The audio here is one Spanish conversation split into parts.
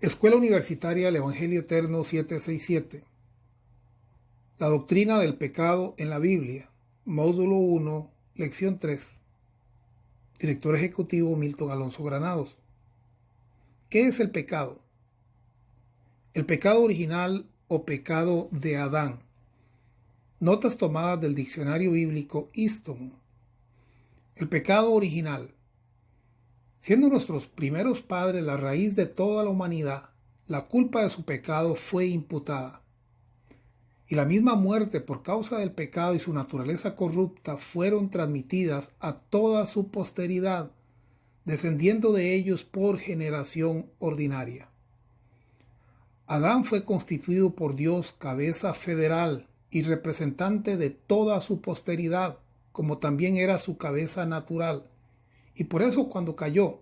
Escuela Universitaria del Evangelio Eterno 767. La doctrina del pecado en la Biblia. Módulo 1, lección 3. Director ejecutivo Milton Alonso Granados. ¿Qué es el pecado? El pecado original o pecado de Adán. Notas tomadas del diccionario bíblico Easton. El pecado original. Siendo nuestros primeros padres la raíz de toda la humanidad, la culpa de su pecado fue imputada. Y la misma muerte por causa del pecado y su naturaleza corrupta fueron transmitidas a toda su posteridad, descendiendo de ellos por generación ordinaria. Adán fue constituido por Dios cabeza federal y representante de toda su posteridad, como también era su cabeza natural. Y por eso cuando cayó,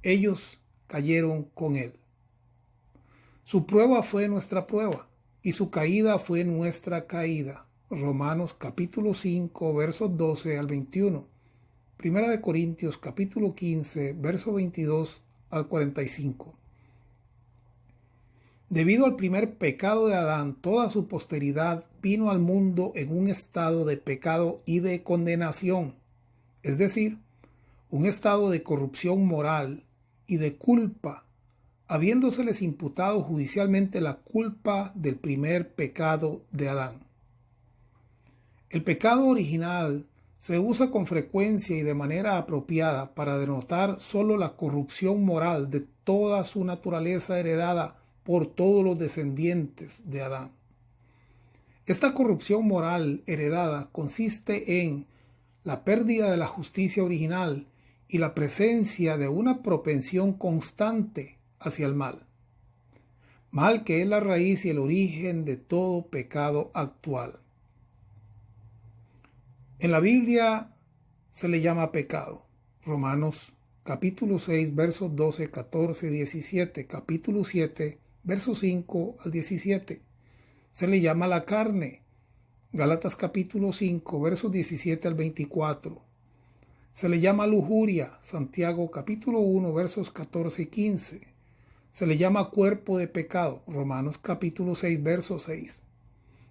ellos cayeron con él. Su prueba fue nuestra prueba, y su caída fue nuestra caída. Romanos capítulo 5, versos 12 al 21. Primera de Corintios capítulo 15, verso 22 al 45. Debido al primer pecado de Adán, toda su posteridad vino al mundo en un estado de pecado y de condenación, es decir, un estado de corrupción moral y de culpa, habiéndoseles imputado judicialmente la culpa del primer pecado de Adán. El pecado original se usa con frecuencia y de manera apropiada para denotar solo la corrupción moral de toda su naturaleza heredada por todos los descendientes de Adán. Esta corrupción moral heredada consiste en la pérdida de la justicia original y la presencia de una propensión constante hacia el mal. Mal que es la raíz y el origen de todo pecado actual. En la Biblia se le llama pecado. Romanos capítulo 6, versos 12, 14, 17, capítulo 7, versos 5 al 17. Se le llama la carne. Gálatas capítulo 5, versos 17 al 24. Se le llama lujuria, Santiago capítulo 1, versos 14 y 15. Se le llama cuerpo de pecado, Romanos capítulo 6, verso 6.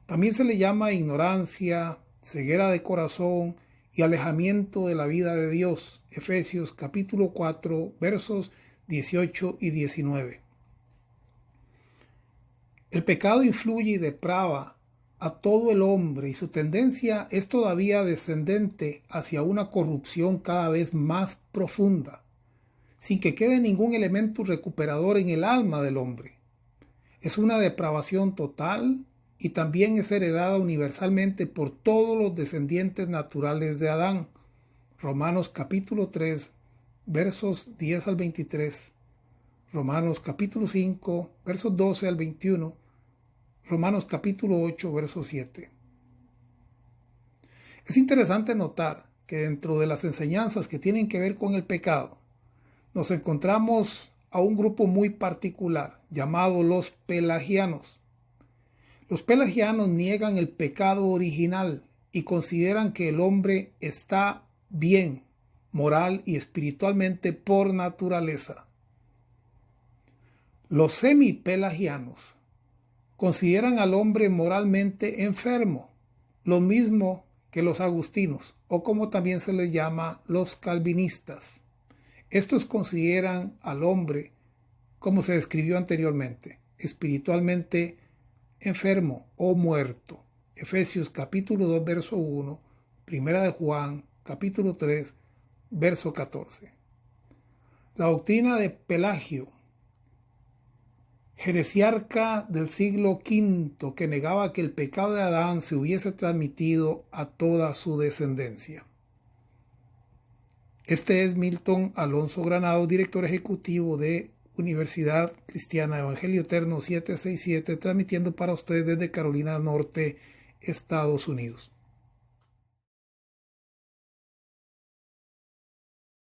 También se le llama ignorancia, ceguera de corazón y alejamiento de la vida de Dios, Efesios capítulo 4, versos 18 y 19. El pecado influye y deprava a todo el hombre y su tendencia es todavía descendente hacia una corrupción cada vez más profunda, sin que quede ningún elemento recuperador en el alma del hombre. Es una depravación total y también es heredada universalmente por todos los descendientes naturales de Adán. Romanos capítulo 3, versos 10 al 23. Romanos capítulo 5, versos 12 al 21. Romanos capítulo 8, verso 7. Es interesante notar que dentro de las enseñanzas que tienen que ver con el pecado, nos encontramos a un grupo muy particular llamado los pelagianos. Los pelagianos niegan el pecado original y consideran que el hombre está bien, moral y espiritualmente por naturaleza. Los semipelagianos consideran al hombre moralmente enfermo, lo mismo que los agustinos, o como también se les llama los calvinistas. Estos consideran al hombre, como se describió anteriormente, espiritualmente enfermo o muerto. Efesios capítulo 2, verso 1, Primera de Juan, capítulo 3, verso 14. La doctrina de Pelagio, heresiarca del siglo V, que negaba que el pecado de Adán se hubiese transmitido a toda su descendencia. Este es Milton Alonso Granados, director ejecutivo de Universidad Cristiana Evangelio Eterno 767, transmitiendo para ustedes desde Carolina del Norte, Estados Unidos.